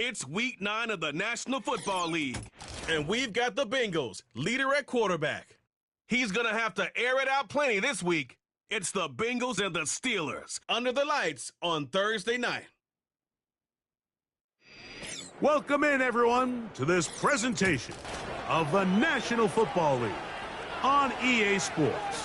It's week 9 of the National Football League, and we've got the Bengals, leader at quarterback. He's going to have to air it out plenty this week. It's the Bengals and the Steelers under the lights on Thursday night. Welcome in, everyone, to this presentation of the National Football League on EA Sports.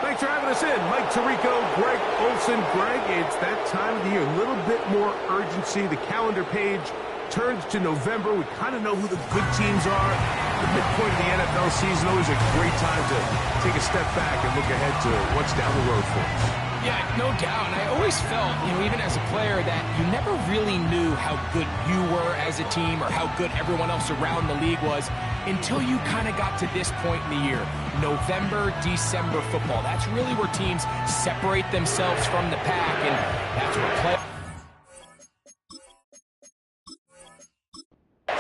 Thanks for having us in. Mike Tirico, Greg Olson. Greg, it's that time of the year. A little bit more urgency. The calendar page turns to November. We kind of know who the good teams are. The midpoint of the NFL season, always a great time to take a step back and look ahead to what's down the road for us. Yeah, no doubt. And I always felt, even as a player, that you never really knew how good you were as a team or how good everyone else around the league was until you kind of got to this point in the year. November, December football. That's really where teams separate themselves from the pack, and that's where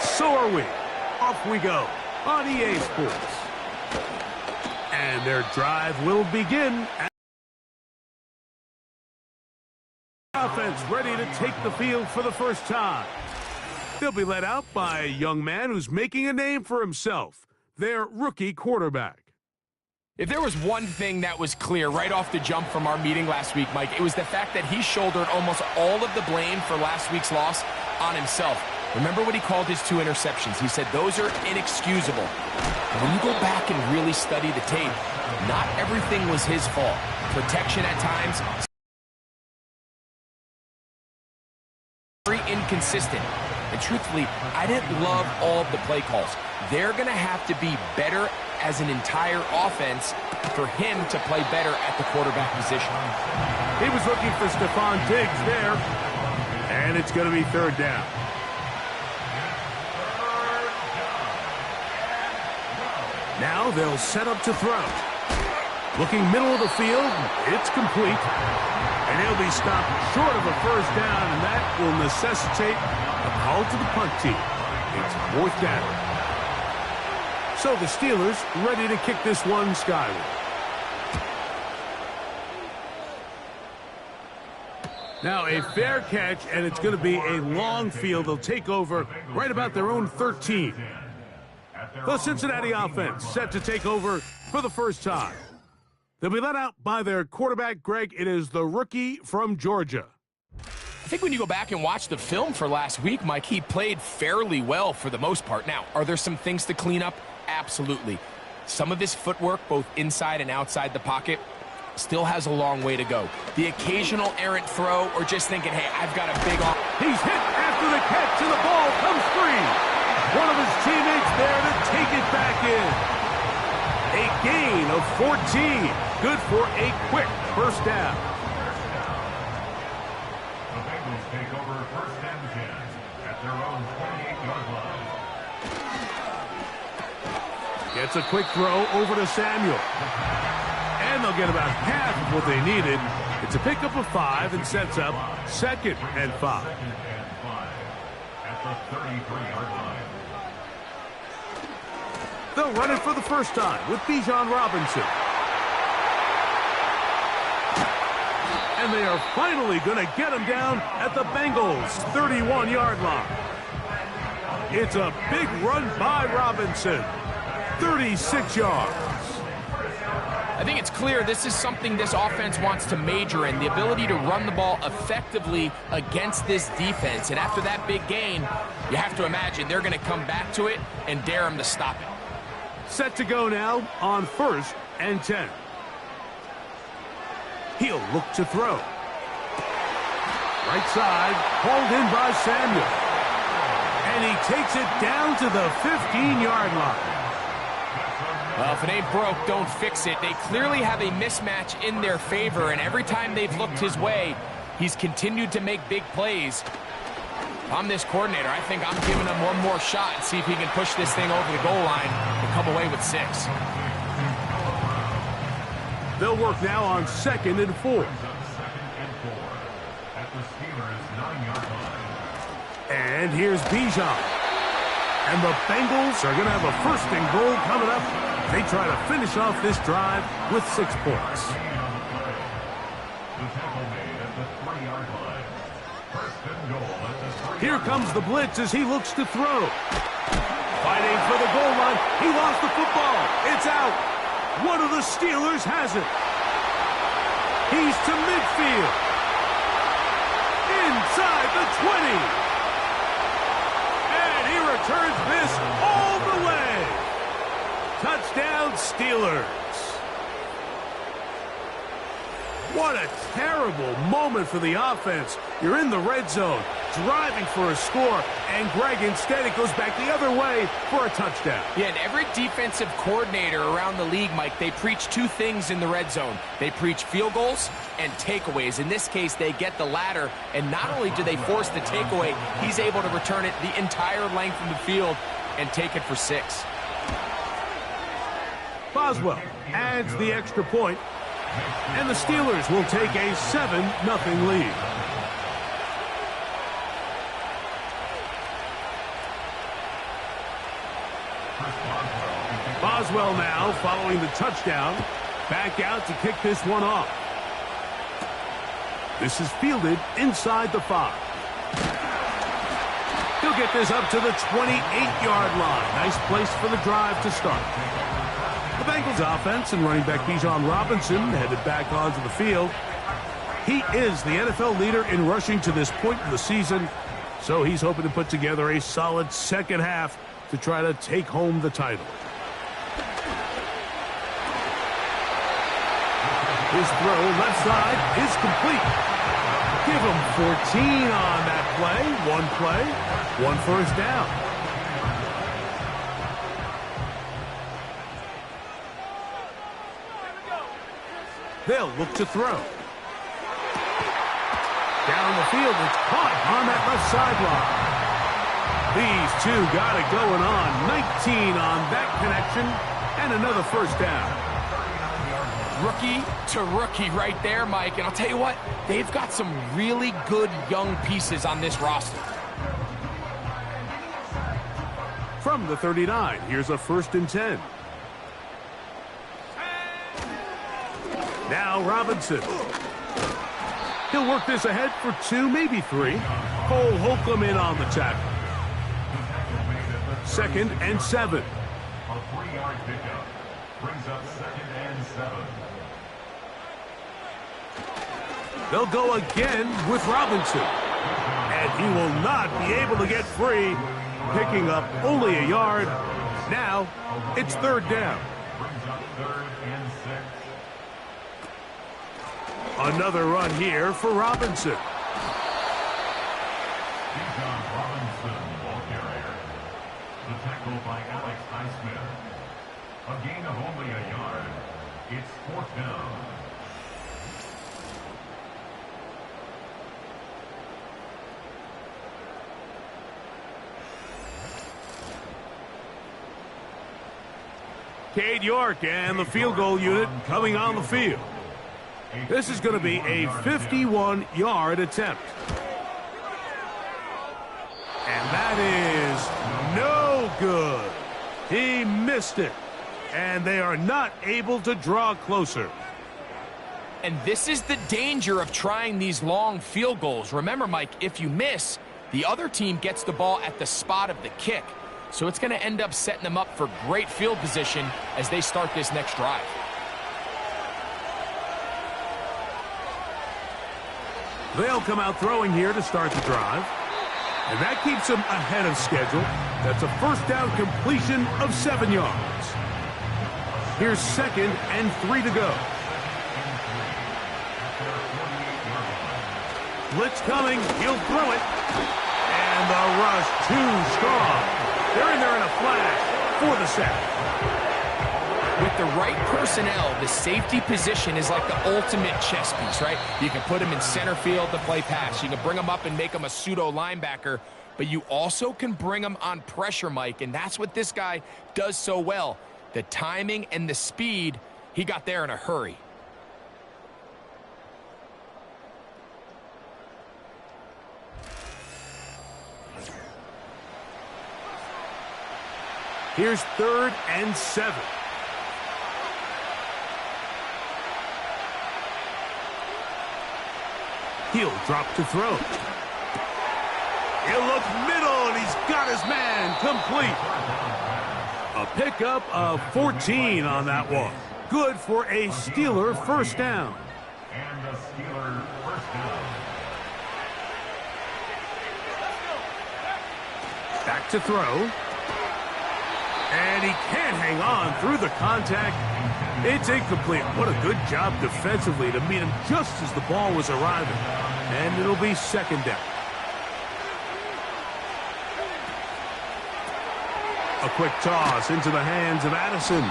So are we. Off we go on EA Sports. And their drive will begin. Offense ready to take the field for the first time. They'll be led out by a young man who's making a name for himself, their rookie quarterback. If there was one thing that was clear right off the jump from our meeting last week, Mike, it was the fact that he shouldered almost all of the blame for last week's loss on himself. Remember what he called his 2 interceptions. He said those are inexcusable. When you go back and really study the tape, not everything was his fault. Protection at times, very inconsistent. And truthfully, I didn't love all of the play calls. They're going to have to be better as an entire offense for him to play better at the quarterback position. He was looking for Stephon Diggs there. And it's going to be 3rd down. Now they'll set up to throw. Looking middle of the field, it's complete. And he'll be stopped short of a 1st down, and that will necessitate a call to the punt team. It's 4th down. So the Steelers ready to kick this one skyward. Now a fair catch, and it's going to be a long field. They'll take over right about their own 13. The Cincinnati offense set to take over for the first time. They'll be led out by their quarterback, Greg. It is the rookie from Georgia. I think when you go back and watch the film for last week, Mike, he played fairly well for the most part. Now, are there some things to clean up? Absolutely. Some of his footwork, both inside and outside the pocket, still has a long way to go. The occasional errant throw or just thinking, hey, I've got a big arm. He's hit after the catch, and the ball comes free. One of his teammates there to take it back in. A gain of 14. Good for a quick 1st down. The Bengals take over 1st and 10 at their own 28-yard line. Gets a quick throw over to Samuel. And they'll get about half of what they needed. It's a pickup of 5 and sets up 2nd and 5. At the 33-yard line. They'll run it for the first time with Bijan Robinson. And they are finally going to get him down at the Bengals' 31-yard line. It's a big run by Robinson. 36 yards. I think it's clear this is something this offense wants to major in, the ability to run the ball effectively against this defense. And after that big gain, you have to imagine they're going to come back to it and dare him to stop it. Set to go now on 1st and 10. He'll look to throw. Right side, hauled in by Samuel. And he takes it down to the 15-yard line. Well, if it ain't broke, don't fix it. They clearly have a mismatch in their favor, and every time they've looked his way, he's continued to make big plays. If I'm this coordinator, I think I'm giving him one more shot and see if he can push this thing over the goal line and come away with 6. They'll work now on 2nd and 4. At the Steelers' 9-yard line. And here's Bijan. And the Bengals are going to have a 1st and goal coming up. They try to finish off this drive with 6 points. The tackle made at the 3-yard line. 1st and goal at Here comes the blitz as he looks to throw. Fighting for the goal line. He lost the football. It's out. One of the Steelers has it. He's to midfield. Inside the 20. And he returns this all the way. Touchdown, Steelers. What a terrible moment for the offense. You're in the red zone, driving for a score, and Greg, instead it goes back the other way for a touchdown. Yeah, and every defensive coordinator around the league, Mike, they preach two things in the red zone. They preach field goals and takeaways. In this case, they get the latter, and not only do they force the takeaway, he's able to return it the entire length of the field and take it for 6. Boswell adds the extra point, and the Steelers will take a 7-0 lead. Boswell now following the touchdown, back out to kick this one off. This is fielded inside the 5. He'll get this up to the 28-yard line. Nice place for the drive to start. The Bengals offense and running back Bijan Robinson headed back onto the field. He is the NFL leader in rushing to this point in the season, so he's hoping to put together a solid second half to try to take home the title. His throw left side is complete. Give him 14 on that play, one first down. They'll look to throw. Down the field, it's caught on that left sideline. These two got it going on. 19 on that connection, and another first down. Rookie to rookie right there, Mike. And I'll tell you what, they've got some really good young pieces on this roster. From the 39, here's a 1st and 10. Now Robinson. He'll work this ahead for 2, maybe 3. Cole Holcomb in on the tackle. 2nd and 7. A 3-yard pickup brings up 2nd and 7. They'll go again with Robinson. And he will not be able to get free, picking up only a yard. Now it's 3rd down. Brings up 3rd and 6. Another run here for Robinson. Bijan Robinson, ball carrier. The tackle by Alex Highsmith. A gain of only a yard. It's 4th down. Cade York and the field goal unit coming on the field. This is going to be a 51-yard attempt. And that is no good. He missed it. And they are not able to draw closer. And this is the danger of trying these long field goals. Remember, Mike, if you miss, the other team gets the ball at the spot of the kick. So it's going to end up setting them up for great field position as they start this next drive. They'll come out throwing here to start the drive. And that keeps them ahead of schedule. That's a 1st down completion of 7 yards. Here's 2nd and 3 to go. Blitz coming. He'll throw it. And the rush too strong. They're in there in a flash for the sack. With the right personnel, the safety position is like the ultimate chess piece, right? You can put him in center field to play pass. You can bring him up and make him a pseudo linebacker, but you also can bring him on pressure, Mike, and that's what this guy does so well. The timing and the speed, he got there in a hurry. Here's 3rd and 7. He'll drop to throw. He'll look middle, and he's got his man complete. A pickup of 14 on that one. Good for a Steeler first down. And the Steeler first down. Back to throw. And he can't hang on through the contact. It's incomplete. What a good job defensively to meet him just as the ball was arriving. And it'll be second down. A quick toss into the hands of Addison.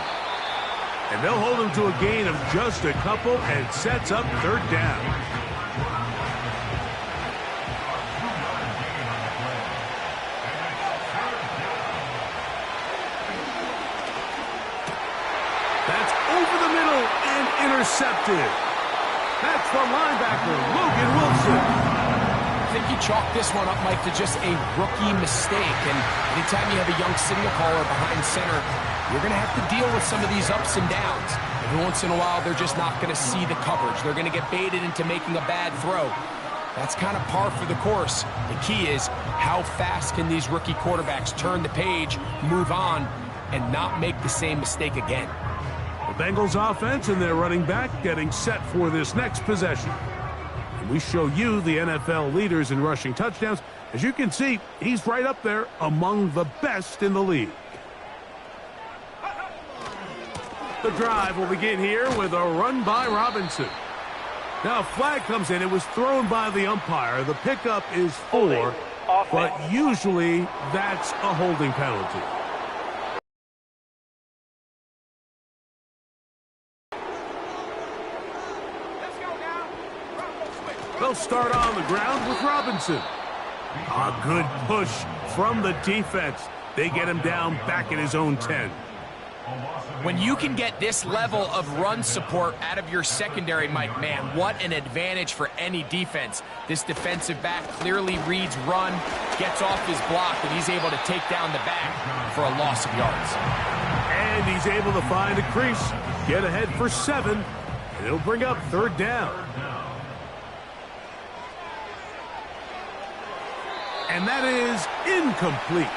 And they'll hold him to a gain of just a couple and sets up third down. That's over the middle and intercepted. That's the linebacker, Logan Wilson. I think you chalk this one up, Mike, to just a rookie mistake. And anytime you have a young signal caller behind center, you're going to have to deal with some of these ups and downs. Every once in a while, they're just not going to see the coverage. They're going to get baited into making a bad throw. That's kind of par for the course. The key is how fast can these rookie quarterbacks turn the page, move on, and not make the same mistake again. The Bengals offense and their running back getting set for this next possession. And we show you the NFL leaders in rushing touchdowns. As you can see, he's right up there among the best in the league. The drive will begin here with a run by Robinson. Now a flag comes in. It was thrown by the umpire. The pickup is 4, but usually that's a holding penalty. They'll start on the ground with Robinson. A good push from the defense. They get him down back at his own 10. When you can get this level of run support out of your secondary, Mike, man, what an advantage for any defense. This defensive back clearly reads run, gets off his block, and he's able to take down the back for a loss of yards. And he's able to find a crease, get ahead for 7, and it'll bring up third down. And that is incomplete.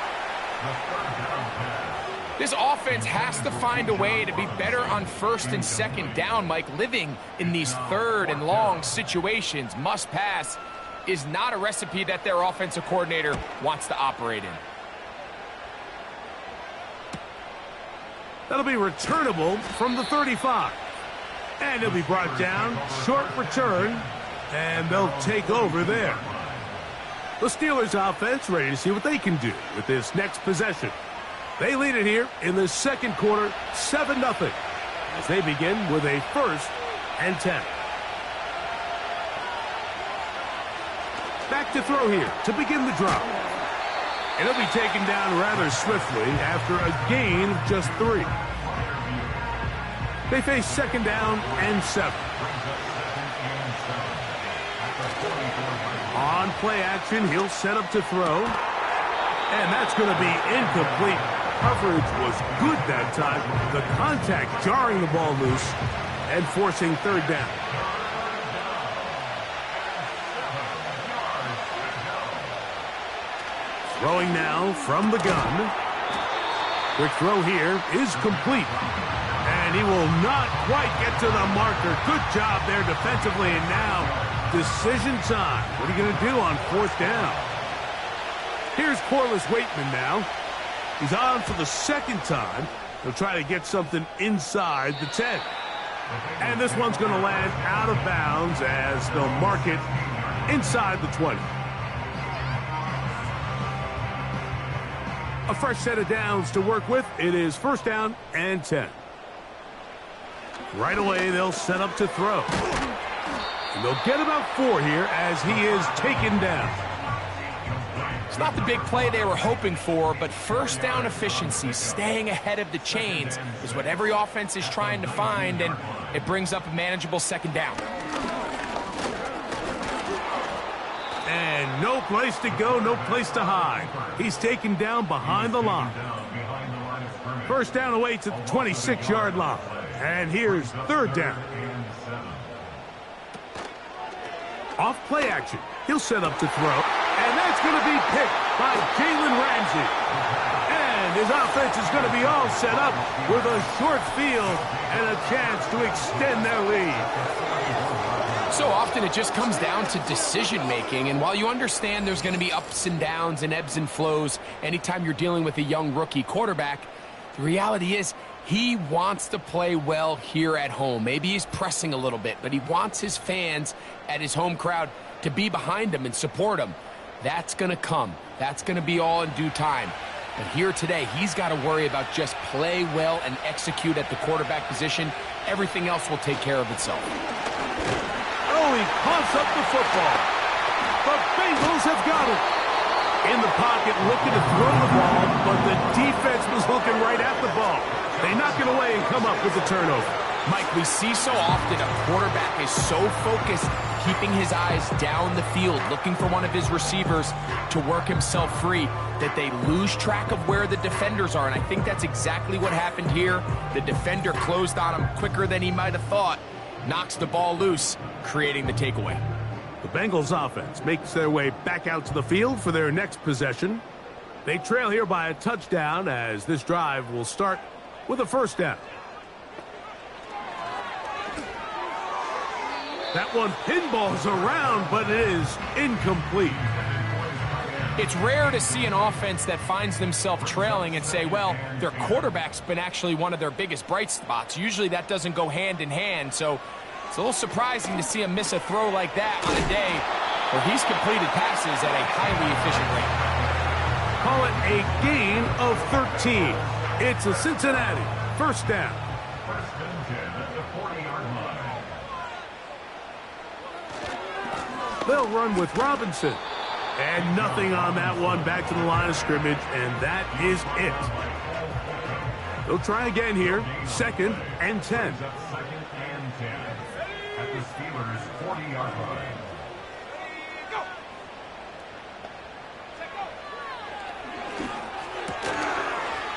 This offense has to find a way to be better on first and second down, Mike. Living in these third and long situations, must pass, is not a recipe that their offensive coordinator wants to operate in. That'll be returnable from the 35. And he'll be brought down, short return, and they'll take over there. The Steelers offense ready to see what they can do with this next possession. They lead it here in the second quarter, 7-0, as they begin with a 1st and 10. Back to throw here to begin the drive. And he'll be taken down rather swiftly after a gain of just 3. They face second down and 7. On play action, he'll set up to throw. And that's going to be incomplete. Coverage was good that time. The contact jarring the ball loose and forcing third down. Throwing now from the gun. Quick throw here is complete. And he will not quite get to the marker. Good job there defensively. And now decision time. What are you going to do on 4th down? Here's Corliss Waitman now. He's on for the second time. He'll try to get something inside the 10. And this one's going to land out of bounds as they'll mark it inside the 20. A fresh set of downs to work with. It is 1st down and 10. Right away, they'll set up to throw. And they'll get about 4 here as he is taken down. It's not the big play they were hoping for, but first down efficiency, staying ahead of the chains, is what every offense is trying to find, and it brings up a manageable second down. And no place to go, no place to hide. He's taken down behind the line. First down awaits at the 26-yard line. And here's third down. Off play action. He'll set up to throw. And that's going to be picked by Jalen Ramsey. And his offense is going to be all set up with a short field and a chance to extend their lead. So often it just comes down to decision-making, and while you understand there's going to be ups and downs and ebbs and flows anytime you're dealing with a young rookie quarterback, the reality is he wants to play well here at home. Maybe he's pressing a little bit, but he wants his fans at his home crowd to be behind him and support him. That's going to come. That's going to be all in due time. But here today, he's got to worry about just play well and execute at the quarterback position. Everything else will take care of itself. Oh, he coughs up the football. The Bengals have got it. In the pocket, looking to throw the ball, but the defense was looking right at the ball. They knock it away and come up with the turnover. Mike, we see so often a quarterback is so focused, keeping his eyes down the field, looking for one of his receivers to work himself free, that they lose track of where the defenders are. And I think that's exactly what happened here. The defender closed on him quicker than he might have thought, knocks the ball loose, creating the takeaway. The Bengals offense makes their way back out to the field for their next possession. They trail here by a touchdown as this drive will start with a first down. That one pinballs around, but it is incomplete. It's rare to see an offense that finds themselves trailing and say, well, their quarterback's been actually one of their biggest bright spots. Usually that doesn't go hand in hand, so it's a little surprising to see him miss a throw like that on a day where he's completed passes at a highly efficient rate. Call it a gain of 13. It's a Cincinnati first down. First and 10 at the 40-yard line. They'll run with Robinson. And nothing on that one, back to the line of scrimmage, and that is it. They'll try again here, second and 10. Second and 10 at the Steelers' 40-yard line.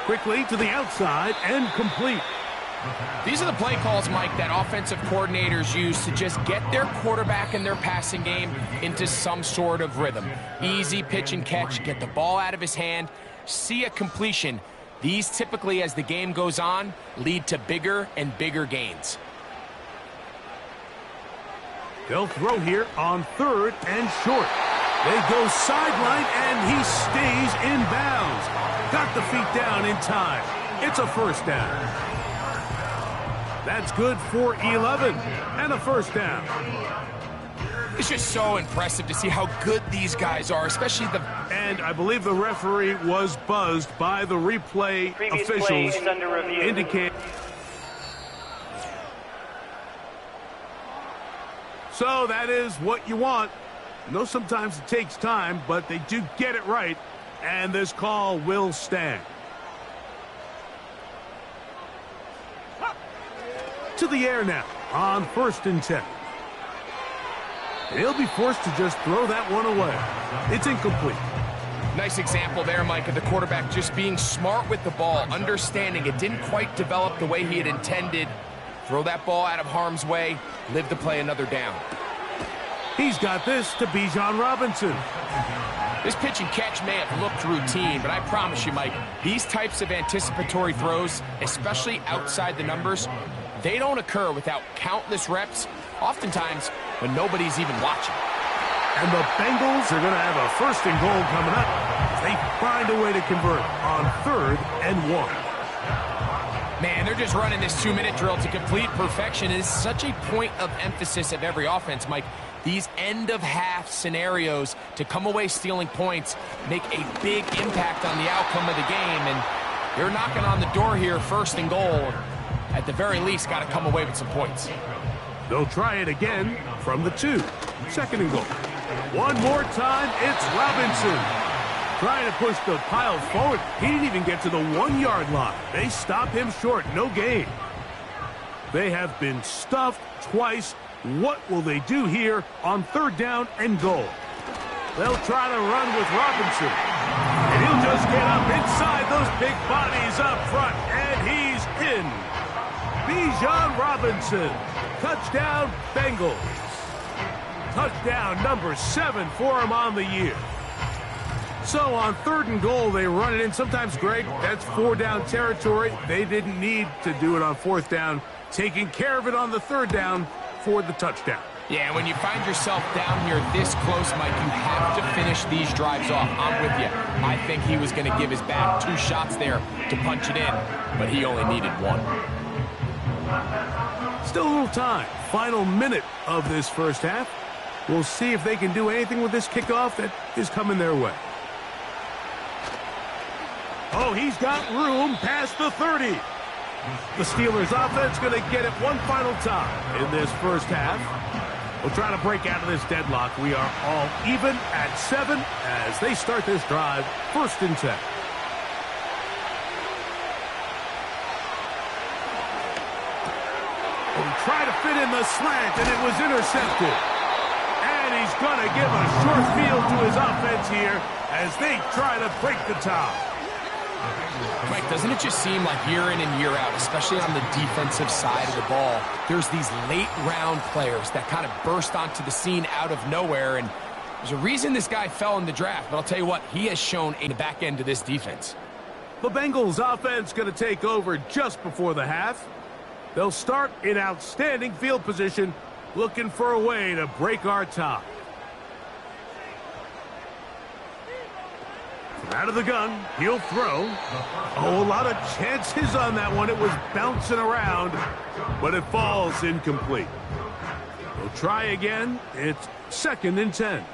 Quickly to the outside and complete. These are the play calls, Mike, that offensive coordinators use to just get their quarterback and their passing game into some sort of rhythm. Easy pitch and catch, get the ball out of his hand, see a completion. These typically, as the game goes on, lead to bigger and bigger gains. They'll throw here on third and short. They go sideline, and he stays in bounds. Got the feet down in time. It's a first down. That's good for 11 and a first down. It's just so impressive to see how good these guys are, especially the... And I believe the referee was buzzed by the replay officials. Indicate. So that is what you want. I know sometimes it takes time, but they do get it right, and this call will stand. To the air now on first and 10. He'll be forced to just throw that one away. It's incomplete. Nice example there, Mike, of the quarterback just being smart with the ball, understanding it didn't quite develop the way he had intended. Throw that ball out of harm's way, live to play another down. He's got this to Bijan Robinson. This pitch and catch may have looked routine, but I promise you, Mike, these types of anticipatory throws, especially outside the numbers, they don't occur without countless reps, oftentimes when nobody's even watching. And the Bengals are going to have a first and goal coming up. They find a way to convert on third and 1. Man, they're just running this 2-minute drill to complete perfection. It is such a point of emphasis of every offense, Mike. These end-of-half scenarios to come away stealing points make a big impact on the outcome of the game. And they're knocking on the door here, first and goal. At the very least, got to come away with some points. They'll try it again from the 2. Second and goal. One more time, it's Robinson. Trying to push the pile forward. He didn't even get to the 1-yard line. They stop him short. No gain. They have been stuffed twice. What will they do here on third down and goal? They'll try to run with Robinson. And he'll just get up inside those big bodies up front. And he's in. Bijan Robinson. Touchdown, Bengals. Touchdown number 7 for him on the year. So on 3rd and goal, they run it in. Sometimes, Greg, that's 4-down territory. They didn't need to do it on 4th down, taking care of it on the 3rd down for the touchdown. Yeah, when you find yourself down here this close, Mike, you have to finish these drives off. I'm with you. I think he was going to give his back 2 shots there to punch it in, but he only needed 1. Still a little time. Final minute of this first half. We'll see if they can do anything with this kickoff that is coming their way. Oh, he's got room past the 30. The Steelers offense going to get it one final time in this first half. We'll try to break out of this deadlock. We are all even at 7 as they start this drive, 1st and 10. He tried to fit in the slant, and it was intercepted. And he's going to give a short field to his offense here as they try to break the tie. Mike, doesn't it just seem like year in and year out, especially on the defensive side of the ball, there's these late-round players that kind of burst onto the scene out of nowhere, and there's a reason this guy fell in the draft, but I'll tell you what, he has shown in the back end of this defense. The Bengals offense going to take over just before the half. They'll start in outstanding field position, looking for a way to break our tie. From out of the gun, he'll throw. Oh, a lot of chances on that one. It was bouncing around, but it falls incomplete. We'll try again. It's 2nd and 10.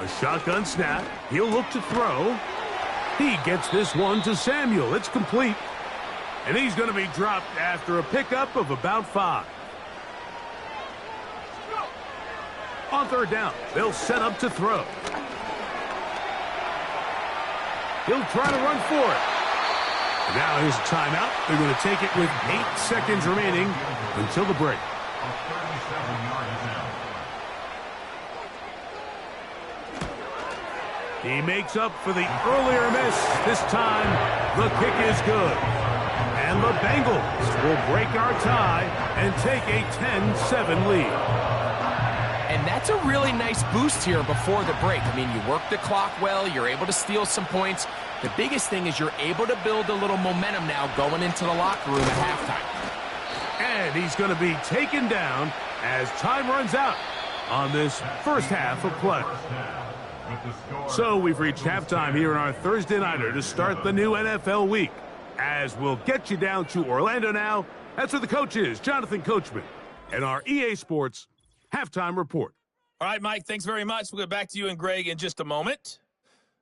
A shotgun snap. He'll look to throw. He gets this one to Samuel. It's complete. And he's going to be dropped after a pickup of about 5. On 3rd down, they'll set up to throw. He'll try to run for it. Now here's a timeout. They're going to take it with 8 seconds remaining until the break. He makes up for the earlier miss. This time, the kick is good. And the Bengals will break our tie and take a 10-7 lead. And that's a really nice boost here before the break. I mean, you work the clock well, you're able to steal some points. The biggest thing is you're able to build a little momentum now going into the locker room at halftime. And he's going to be taken down as time runs out on this first half of play. So we've reached halftime here in our Thursday Nighter to start the new NFL week. As we'll get you down to Orlando now, that's where the coach is, Jonathan Coachman, and our EA Sports Halftime Report. All right, Mike, thanks very much. We'll get back to you and Greg in just a moment.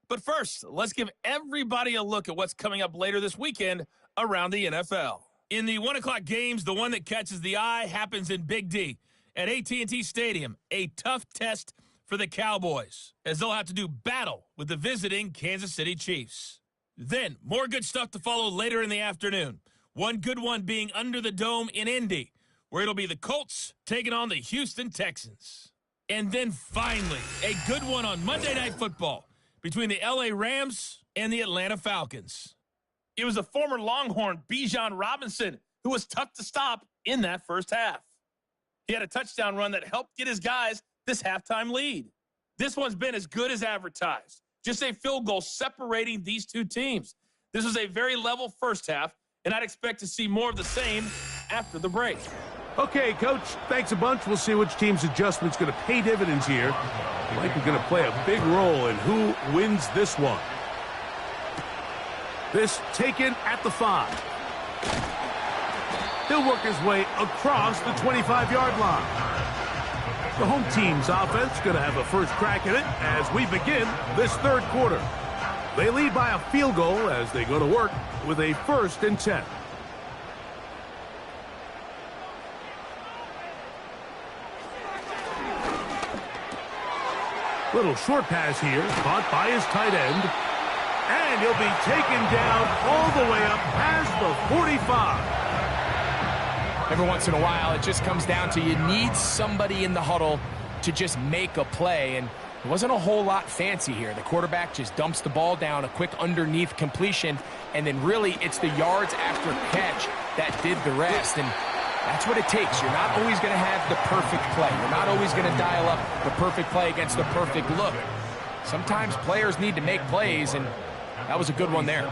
But first, let's give everybody a look at what's coming up later this weekend around the NFL. In the 1 o'clock games, the one that catches the eye happens in Big D at AT&T Stadium, a tough test for the Cowboys, as they'll have to do battle with the visiting Kansas City Chiefs. Then, more good stuff to follow later in the afternoon. One good one being under the dome in Indy, where it'll be the Colts taking on the Houston Texans. And then finally, a good one on Monday Night Football between the LA Rams and the Atlanta Falcons. It was the former Longhorn Bijan Robinson who was tough to stop in that first half. He had a touchdown run that helped get his guys this halftime lead. This one's been as good as advertised. Just a field goal separating these two teams. This was a very level first half, and I'd expect to see more of the same after the break. Okay, Coach, thanks a bunch. We'll see which team's adjustment's going to pay dividends here. Like we're going to play a big role in who wins this one. This taken at the 5. He'll work his way across the 25-yard line. The home team's offense going to have a first crack at it as we begin this third quarter. They lead by a field goal as they go to work with a 1st and 10. Little short pass here, caught by his tight end. And he'll be taken down all the way up past the 45. Every once in a while, it just comes down to you need somebody in the huddle to just make a play. And it wasn't a whole lot fancy here. The quarterback just dumps the ball down, a quick underneath completion, and then really it's the yards after catch that did the rest. And That's what it takes. You're not always going to have the perfect play. You're not always going to dial up the perfect play against the perfect look. Sometimes players need to make plays, and that was a good one there.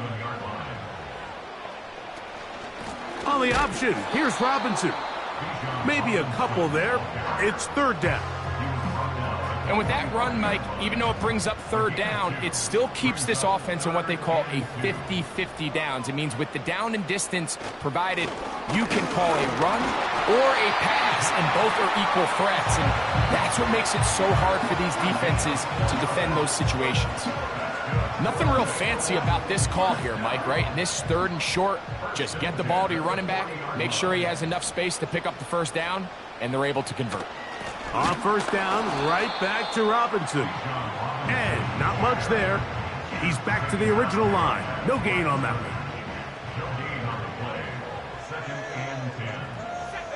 On the option, here's Robinson. Maybe a couple there. It's third down. And with that run, Mike, even though it brings up third down, it still keeps this offense in what they call a 50-50 downs. It means with the down and distance provided, you can call a run or a pass, and both are equal threats. And that's what makes it so hard for these defenses to defend those situations. Nothing real fancy about this call here, Mike, right? In this third and short, just get the ball to your running back, make sure he has enough space to pick up the first down, and they're able to convert. On first down, right back to Robinson. And not much there. He's back to the original line. No gain on that one. No gain on the play. 2nd and 10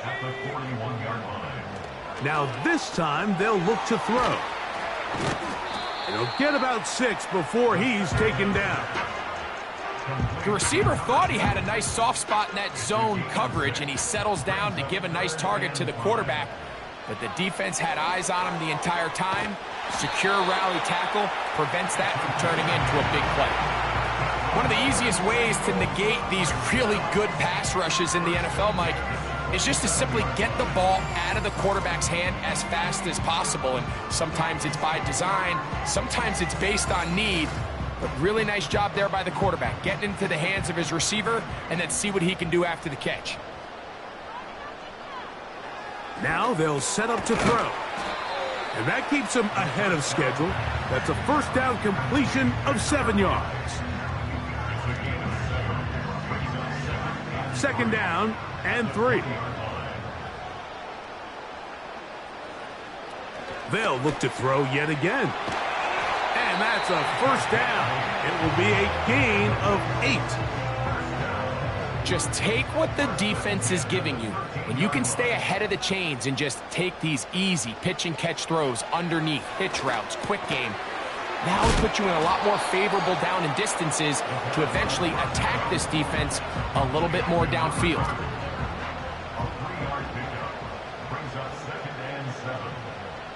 at the 41-yard line. Now this time they'll look to throw. He'll get about 6 before he's taken down. The receiver thought he had a nice soft spot in that zone coverage, and he settles down to give a nice target to the quarterback. But the defense had eyes on him the entire time. Secure rally tackle prevents that from turning into a big play. One of the easiest ways to negate these really good pass rushes in the NFL, Mike, is just to simply get the ball out of the quarterback's hand as fast as possible. And sometimes it's by design, sometimes it's based on need. But really nice job there by the quarterback, getting into the hands of his receiver and then see what he can do after the catch. Now they'll set up to throw. And that keeps them ahead of schedule. That's a first down completion of 7 yards. 2nd down and 3. They'll look to throw yet again. And that's a first down. It will be a gain of 8. Just take what the defense is giving you. When you can stay ahead of the chains and just take these easy pitch and catch throws underneath, hitch routes, quick game, now it puts you in a lot more favorable down and distances to eventually attack this defense a little bit more downfield. A 3-yard pickup brings up 2nd and 7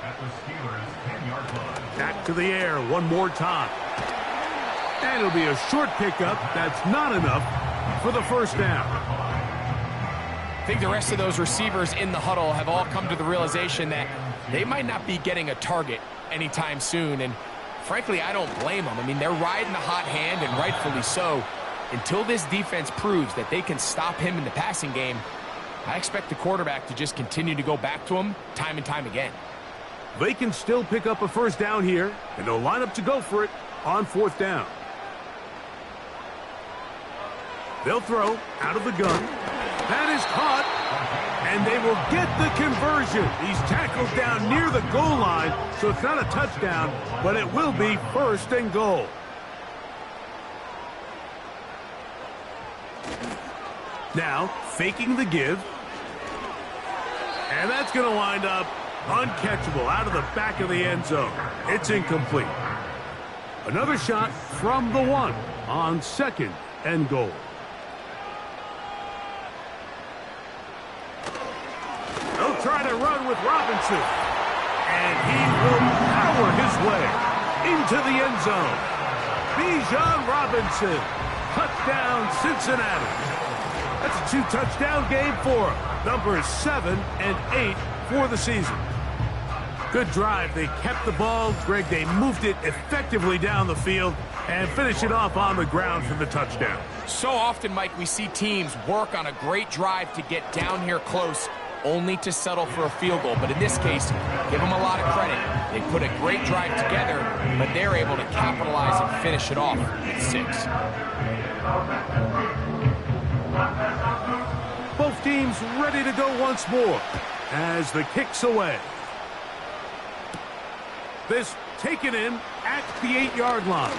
at the Steelers' 10-yard line. Back to the air one more time. And it'll be a short pickup. That's not enough for the first down. I think the rest of those receivers in the huddle have all come to the realization that they might not be getting a target anytime soon. And frankly, I don't blame them. I mean, they're riding the hot hand, and rightfully so. Until this defense proves that they can stop him in the passing game, I expect the quarterback to just continue to go back to him time and time again. They can still pick up a first down here, and they'll line up to go for it on 4th down. They'll throw out of the gun. That is caught, and they will get the conversion. He's tackled down near the goal line, so it's not a touchdown, but it will be 1st and goal. Now, faking the give. And that's going to wind up uncatchable out of the back of the end zone. It's incomplete. Another shot from the 1 on 2nd and goal. They'll try to run with Robinson. And he will power his way into the end zone. Bijan Robinson. Touchdown, Cincinnati. That's a 2-touchdown game for him. Numbers 7 and 8 for the season. Good drive. They kept the ball. Greg, they moved it effectively down the field and finished it off on the ground for the touchdown. So often, Mike, we see teams work on a great drive to get down here close, only to settle for a field goal. But in this case, give them a lot of credit. They put a great drive together, but they're able to capitalize and finish it off with 6. Both teams ready to go once more as the kick's away. This taken in at the 8-yard line.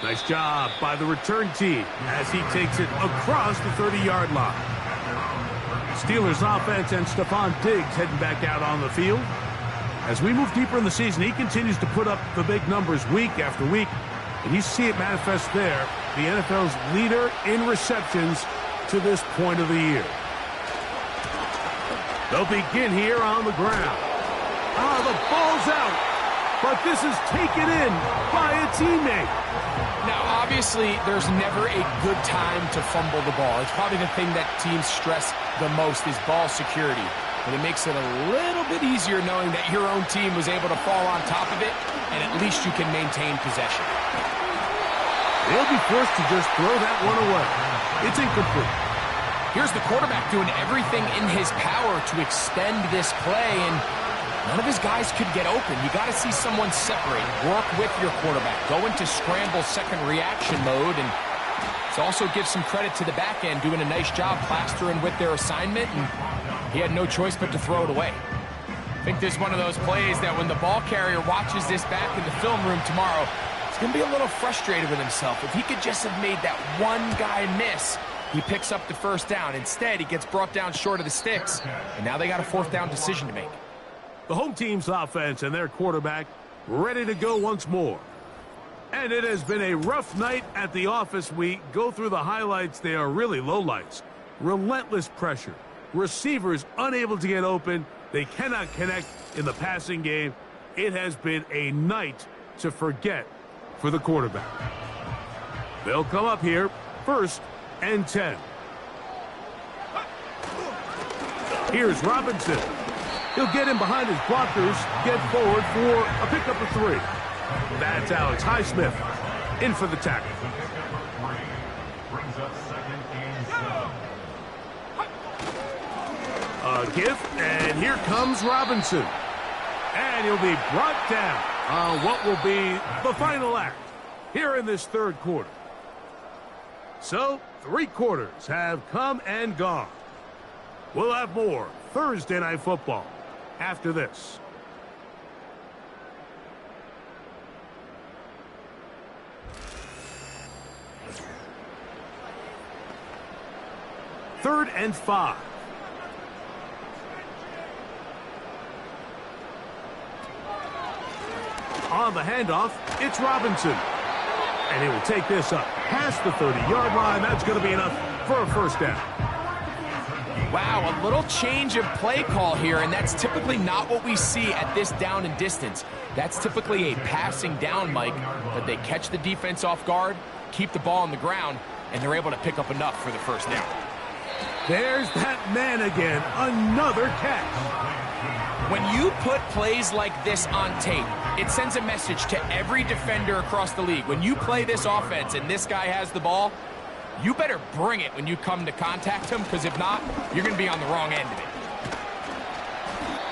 Nice job by the return team as he takes it across the 30-yard line. Steelers offense and Stephon Diggs heading back out on the field. As we move deeper in the season, he continues to put up the big numbers week after week. And you see it manifest there. The NFL's leader in receptions to this point of the year. They'll begin here on the ground. Ah, the ball's out. But this is taken in by a teammate. Now, obviously, there's never a good time to fumble the ball. It's probably the thing that teams stress the most is ball security. But it makes it a little bit easier knowing that your own team was able to fall on top of it, and at least you can maintain possession. They'll be forced to just throw that one away. It's incomplete. Here's the quarterback doing everything in his power to extend this play, and none of his guys could get open. You got to see someone separate, work with your quarterback, go into scramble second reaction mode, and it also gives some credit to the back end doing a nice job plastering with their assignment, and he had no choice but to throw it away. I think this is one of those plays that when the ball carrier watches this back in the film room tomorrow, he's going to be a little frustrated with himself. If he could just have made that one guy miss, he picks up the first down. Instead, he gets brought down short of the sticks, and now they got a fourth down decision to make. The home team's offense and their quarterback ready to go once more. And it has been a rough night at the office. We go through the highlights. They are really lowlights. Relentless pressure. Receivers unable to get open. They cannot connect in the passing game. It has been a night to forget for the quarterback. They'll come up here, 1st and 10. Here's Robinson. He'll get in behind his blockers, get forward for a pickup of 3. That's Alex Highsmith in for the tackle. A gift, and here comes Robinson. And he'll be brought down on what will be the final act here in this 3rd quarter. So, 3 quarters have come and gone. We'll have more Thursday Night Football after this. Third and 5. On the handoff, it's Robinson. And he will take this up past the 30-yard line. That's going to be enough for a first down. Wow, a little change of play call here, and that's typically not what we see at this down and distance. That's typically a passing down, Mike, but they catch the defense off guard, keep the ball on the ground, and they're able to pick up enough for the first down. There's that man again, another catch. When you put plays like this on tape, it sends a message to every defender across the league. When you play this offense and this guy has the ball, you better bring it when you come to contact him, because if not, you're going to be on the wrong end of it.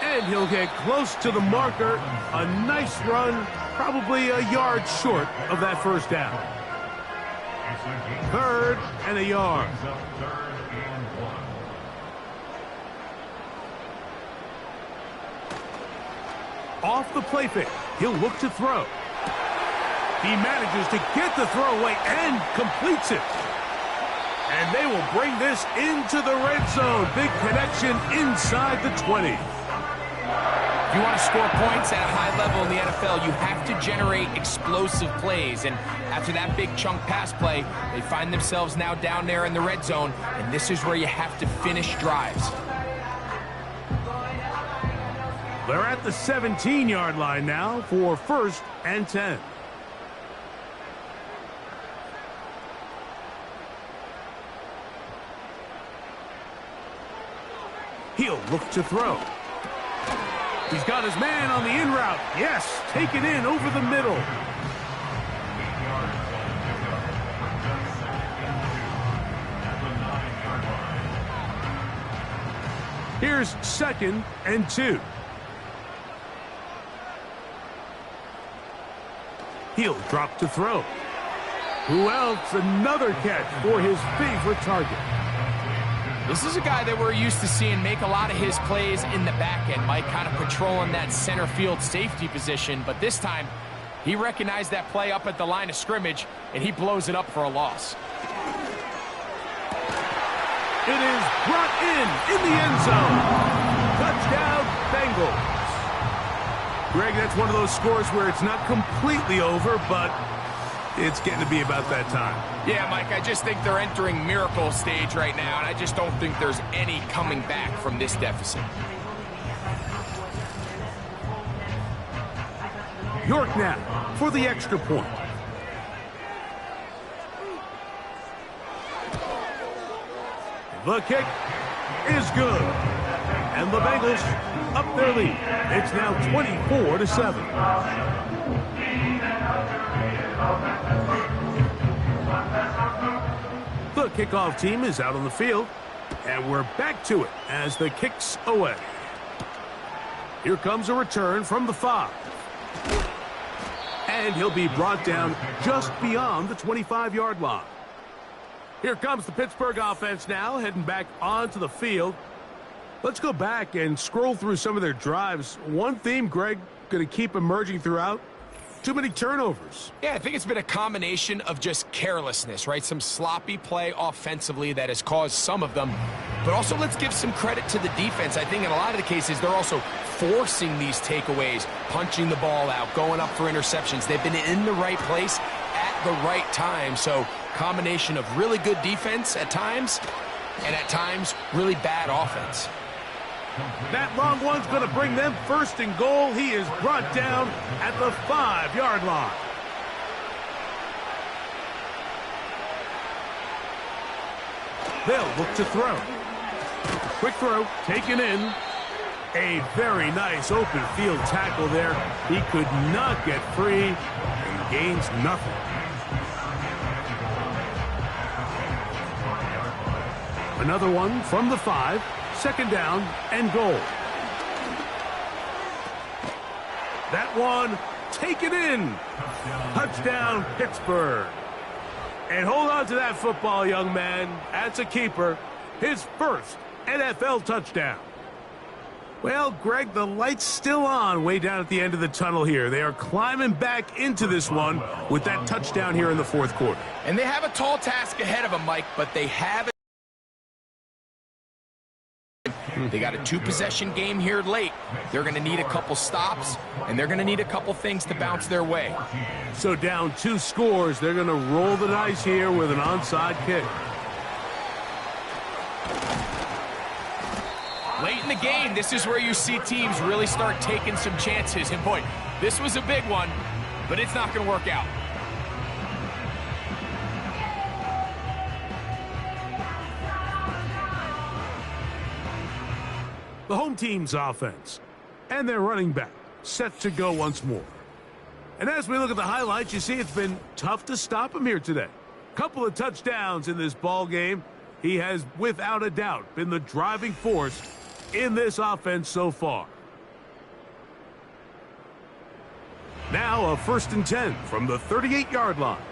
And he'll get close to the marker. A nice run, probably a yard short of that first down. 3rd and a yard. Off the play fake, he'll look to throw. He manages to get the throw away and completes it. And they will bring this into the red zone. Big connection inside the 20. If you want to score points at a high level in the NFL, you have to generate explosive plays. And after that big chunk pass play, they find themselves now down there in the red zone. And this is where you have to finish drives. They're at the 17-yard line now for 1st and 10. He'll look to throw. He's got his man on the in route. Yes, take it in over the middle. Here's 2nd and 2. He'll drop to throw. Who else? Another catch for his favorite target. This is a guy that we're used to seeing make a lot of his plays in the back end, Mike, kind of patrolling that center field safety position. But this time, he recognized that play up at the line of scrimmage, and he blows it up for a loss. It is brought in the end zone. Touchdown, Bengals. Greg, that's one of those scores where it's not completely over, but it's getting to be about that time. Yeah, Mike, I just think they're entering miracle stage right now, and I just don't think there's any coming back from this deficit. York now for the extra point. The kick is good. And the Bengals up their lead. It's now 24-7. The kickoff team is out on the field. And we're back to it as the kick's away. Here comes a return from the 5. And he'll be brought down just beyond the 25-yard line. Here comes the Pittsburgh offense now, heading back onto the field. Let's go back and scroll through some of their drives. One theme, Greg, going to keep emerging throughout. Too many turnovers. Yeah, I think it's been a combination of just carelessness, right? Some sloppy play offensively that has caused some of them. But also, let's give some credit to the defense. I think in a lot of the cases, they're also forcing these takeaways, punching the ball out, going up for interceptions. They've been in the right place at the right time. So, combination of really good defense at times, and at times, really bad offense. That long one's going to bring them first and goal. He is brought down at the 5-yard line. They'll look to throw. Quick throw, taken in. A very nice open field tackle there. He could not get free and gains nothing. Another one from the 5. Second down and goal. That one taken in. Touchdown, Pittsburgh. And hold on to that football, young man. That's a keeper. His first NFL touchdown. Well, Greg, the light's still on way down at the end of the tunnel here. They are climbing back into this one with that touchdown here in the fourth quarter. And they have a tall task ahead of them, Mike, but they have it. They got a 2-possession game here late. They're going to need a couple stops, and they're going to need a couple things to bounce their way. So down 2 scores, they're going to roll the dice here with an onside kick. Late in the game, this is where you see teams really start taking some chances. And boy, this was a big one, but it's not going to work out. The home team's offense and their running back set to go once more. And as we look at the highlights, you see it's been tough to stop him here today. Couple of touchdowns in this ball game. He has, without a doubt, been the driving force in this offense so far. Now a 1st and 10 from the 38-yard line.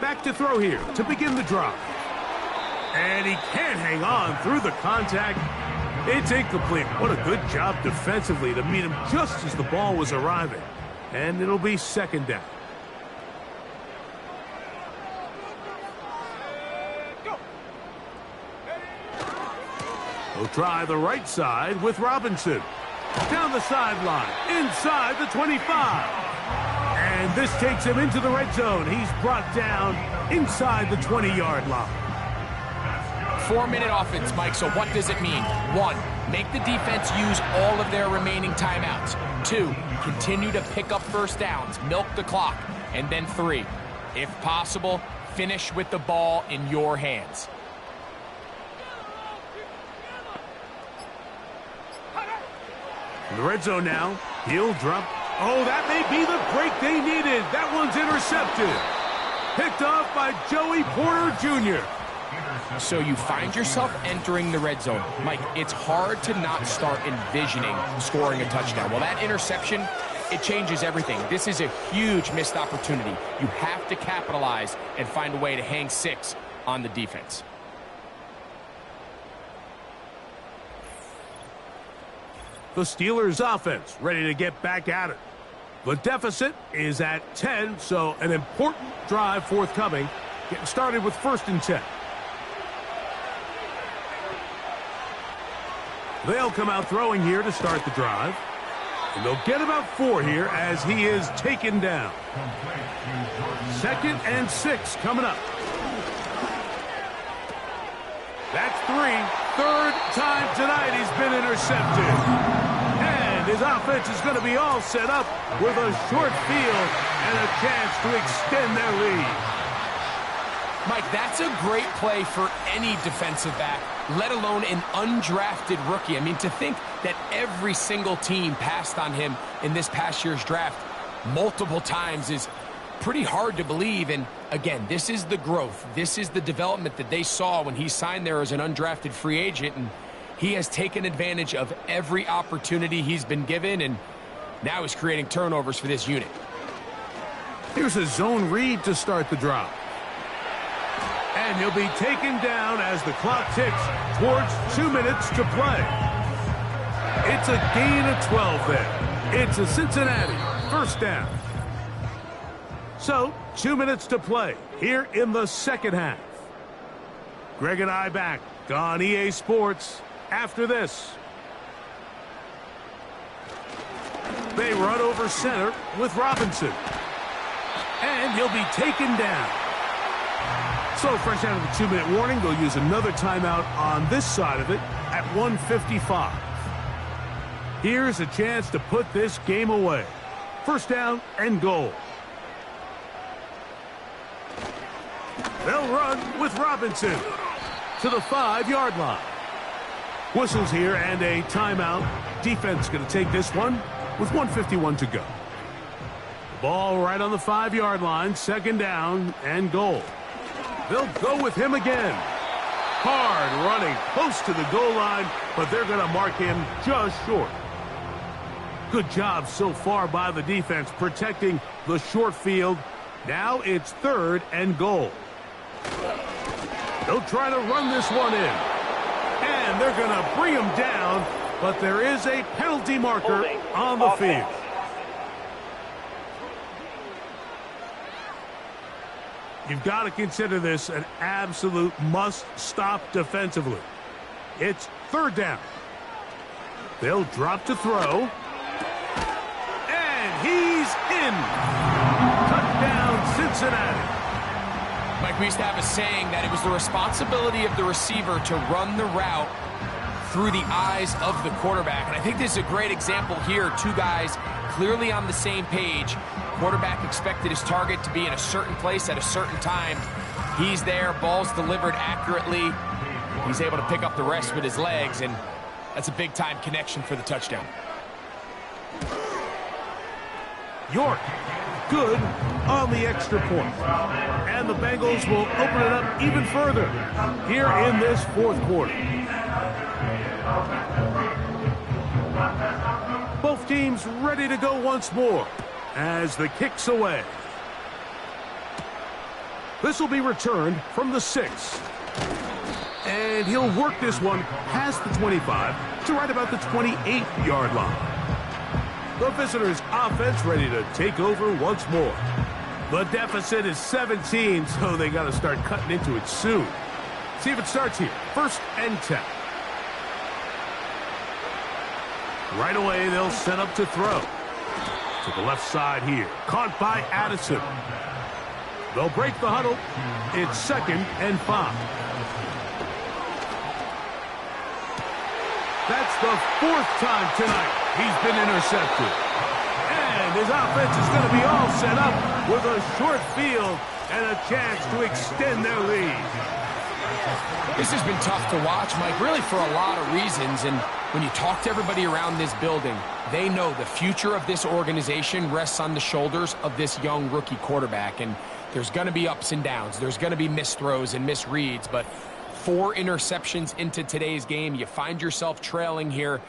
Back to throw here to begin the drive. And he can't hang on through the contact. It's incomplete. What a good job defensively to meet him just as the ball was arriving. And it'll be second down. He'll try the right side with Robinson. Down the sideline, inside the 25. And this takes him into the red zone. He's brought down inside the 20-yard line. 4-minute offense, Mike, so what does it mean? 1, make the defense use all of their remaining timeouts. 2, continue to pick up first downs, milk the clock. And then 3, if possible, finish with the ball in your hands. In the red zone now, he'll drop. Oh, that may be the break they needed. That one's intercepted. Picked off by Joey Porter Jr. So you find yourself entering the red zone. Mike, it's hard to not start envisioning scoring a touchdown. Well, that interception, it changes everything. This is a huge missed opportunity. You have to capitalize and find a way to hang 6 on the defense. The Steelers offense ready to get back at it. The deficit is at 10, so an important drive forthcoming. Getting started with 1st and 10. They'll come out throwing here to start the drive. And they'll get about 4 here as he is taken down. 2nd and 6 coming up. That's 3. 3rd time tonight he's been intercepted. And his offense is going to be all set up with a short field and a chance to extend their lead. Mike, that's a great play for any defensive back, let alone an undrafted rookie. I mean, to think that every single team passed on him in this past year's draft multiple times is pretty hard to believe. And again, this is the growth. This is the development that they saw when he signed there as an undrafted free agent. And he has taken advantage of every opportunity he's been given, and now he's creating turnovers for this unit. Here's a zone read to start the drive. And he'll be taken down as the clock ticks towards 2 minutes to play. It's a gain of 12 there. It's a Cincinnati 1st down. So, 2 minutes to play here in the 2nd half. Greg and I back on EA Sports after this. They run over center with Robinson. And he'll be taken down. So, fresh out of the 2-minute warning, they'll use another timeout on this side of it at 1:55. Here's a chance to put this game away. 1st down and goal. They'll run with Robinson to the 5-yard line. Whistles here and a timeout. Defense going to take this one with 1:51 to go. Ball right on the 5-yard line. 2nd down and goal. They'll go with him again. Hard running close to the goal line, but they're going to mark him just short. Good job so far by the defense protecting the short field. Now it's 3rd and goal. They'll try to run this one in. And they're going to bring him down, but there is a penalty marker on the field. You've got to consider this an absolute must-stop defensively. It's 3rd down. They'll drop to throw. And he's in. Touchdown, Cincinnati. Mike, we used to have a saying that it was the responsibility of the receiver to run the route through the eyes of the quarterback. And I think this is a great example here. 2 guys clearly on the same page. Quarterback expected his target to be in a certain place at a certain time. He's there, ball's delivered accurately. He's able to pick up the rest with his legs, and that's a big-time connection for the touchdown. York, good on the extra point. And the Bengals will open it up even further here in this 4th quarter. Both teams ready to go once more as the kick's away. This will be returned from the 6. And he'll work this one past the 25 to right about the 28-yard line. The visitors' offense ready to take over once more. The deficit is 17, so they got to start cutting into it soon. See if it starts here. 1st and 10. Right away, they'll set up to throw. To the left side here. Caught by Addison. They'll break the huddle. It's 2nd and 5. That's the 4th time tonight he's been intercepted. And his offense is going to be all set up with a short field and a chance to extend their lead. This has been tough to watch, Mike, really for a lot of reasons. And when you talk to everybody around this building, they know the future of this organization rests on the shoulders of this young rookie quarterback. And there's going to be ups and downs. There's going to be missed throws and misreads. But 4 interceptions into today's game, you find yourself trailing here.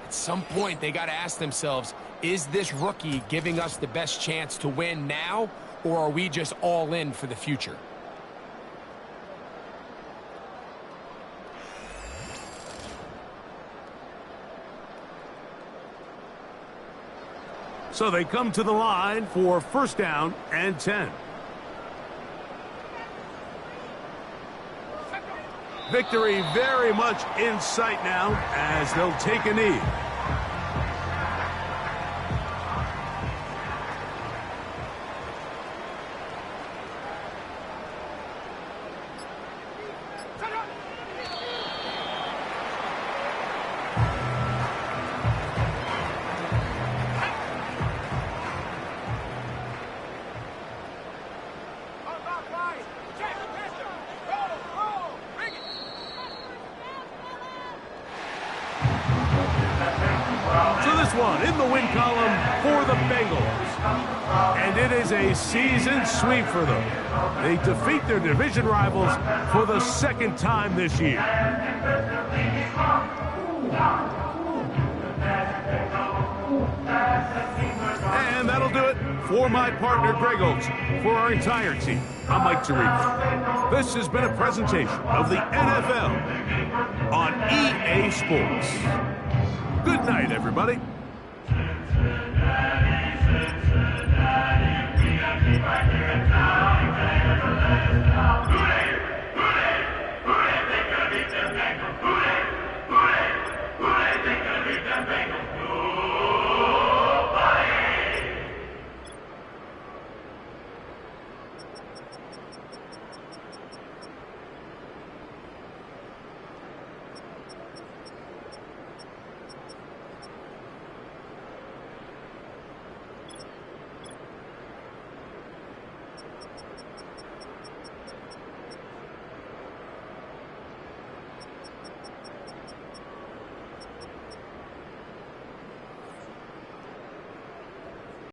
At some point, they got to ask themselves, is this rookie giving us the best chance to win now, or are we just all in for the future? So they come to the line for 1st down and 10. Victory very much in sight now as they'll take a knee. One in the win column for the Bengals. And it is a season sweep for them. They defeat their division rivals for the second time this year. And that'll do it for my partner, Greg Oates. For our entire team, I'm Mike Tirico. This has been a presentation of the NFL on EA Sports. Good night, everybody. Bengals.